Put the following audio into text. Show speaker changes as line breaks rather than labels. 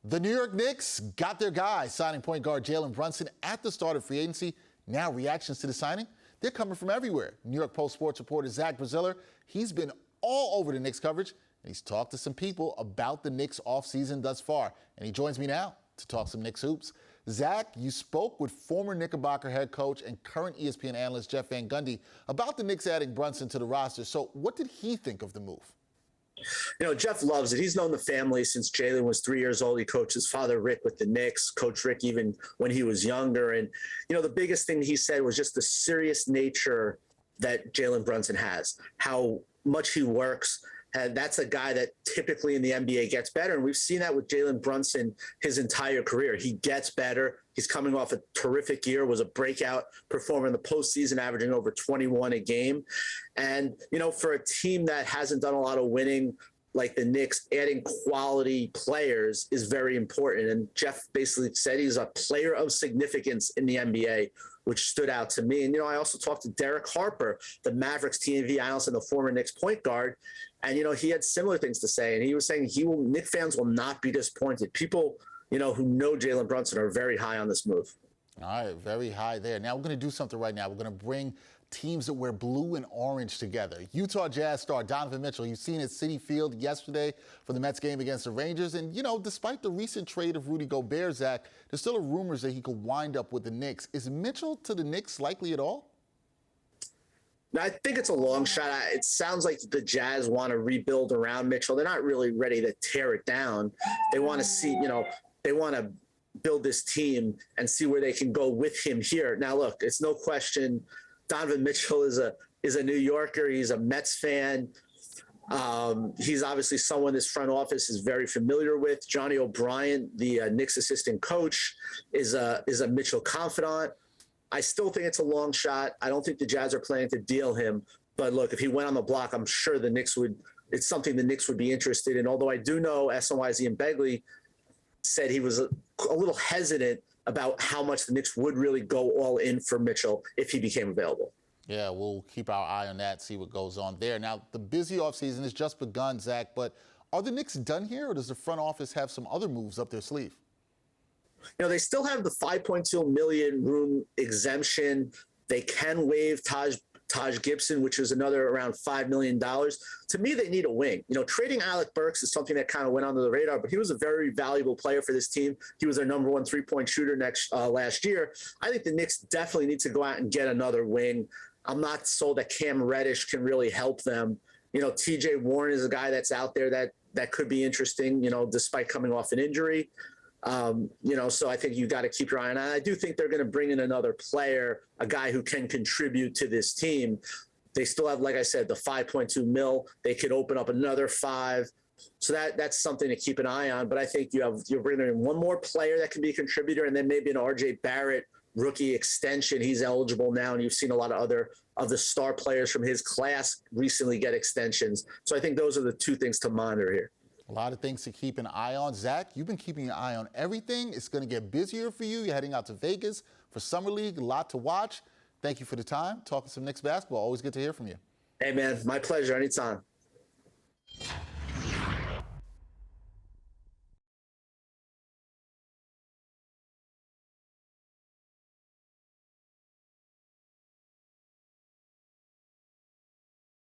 The New York Knicks got their guy, signing point guard Jalen Brunson at the start of free agency. Now reactions to the signing, they're coming from everywhere. New York Post sports reporter Zach Braziller, he's been all over the Knicks coverage, and he's talked to some people about the Knicks offseason thus far. And he joins me now to talk some Knicks hoops. Zach, you spoke with former Knickerbocker head coach and current ESPN analyst Jeff Van Gundy about the Knicks adding Brunson to the roster. So what did he think of the move?
You know, Jeff loves it. He's known the family since Jalen was 3 years old. He coached his father, Rick, with the Knicks, coached Rick even when he was younger. And, you know, the biggest thing he said was just the serious nature that Jalen Brunson has, how much he works. And that's a guy that typically in the NBA gets better. And we've seen that with Jalen Brunson his entire career. He gets better. He's coming off a terrific year, was a breakout performer in the postseason, averaging over 21 a game. And, you know, for a team that hasn't done a lot of winning like the Knicks, adding quality players is very important. And Jeff basically said he's a player of significance in the NBA, which stood out to me. And, you know, I also talked to Derek Harper, the Mavericks TV analyst and the former Knicks point guard. And, you know, he had similar things to say. And he was saying Knicks fans will not be disappointed. People, you know, who know Jalen Brunson are very high on this move.
All right, very high there. Now we're going to do something right now. We're going to bring teams that wear blue and orange together. Utah Jazz star Donovan Mitchell, you've seen at Citi Field yesterday for the Mets game against the Rangers. And, you know, despite the recent trade of Rudy Gobert, Zach, there's still rumors that he could wind up with the Knicks. Is Mitchell to the Knicks likely at all?
I think it's a long shot. It sounds like the Jazz want to rebuild around Mitchell. They're not really ready to tear it down. They want to see, you know, they want to build this team and see where they can go with him here. Now, look, it's no question Donovan Mitchell is a New Yorker. He's a Mets fan. He's obviously someone this front office is very familiar with. Johnny O'Brien, the Knicks assistant coach, is a Mitchell confidant. I still think it's a long shot. I don't think the Jazz are planning to deal him. But look, if he went on the block, I'm sure the Knicks it's something the Knicks would be interested in. Although I do know SNYZ and Begley said he was a little hesitant about how much the Knicks would really go all in for Mitchell if he became available.
Yeah, we'll keep our eye on that, see what goes on there. Now, the busy offseason has just begun, Zach, but are the Knicks done here, or does the front office have some other moves up their sleeve?
You know, they still have the $5.2 million room exemption. They can waive Taj Gibson, which is another around $5 million. To me, they need a wing. You know, trading Alec Burks is something that kind of went under the radar, but he was a very valuable player for this team. He was their number one three-point shooter last year. I think the Knicks definitely need to go out and get another wing. I'm not sold that Cam Reddish can really help them. You know, TJ Warren is a guy that's out there that could be interesting, you know, despite coming off an injury. You know, so I think you got to keep your eye on it. I do think they're going to bring in another player, a guy who can contribute to this team. They still have, like I said, the $5.2 million. They could open up another $5 million. So that's something to keep an eye on. But I think you're bringing in one more player that can be a contributor, and then maybe an RJ Barrett rookie extension. He's eligible now, and you've seen a lot of other of the star players from his class recently get extensions. So I think those are the two things to monitor here.
A lot of things to keep an eye on. Zach, you've been keeping an eye on everything. It's going to get busier for you. You're heading out to Vegas for Summer League, a lot to watch. Thank you for the time. Talking some Knicks basketball. Always good to hear from you.
Hey, man, my pleasure. Anytime.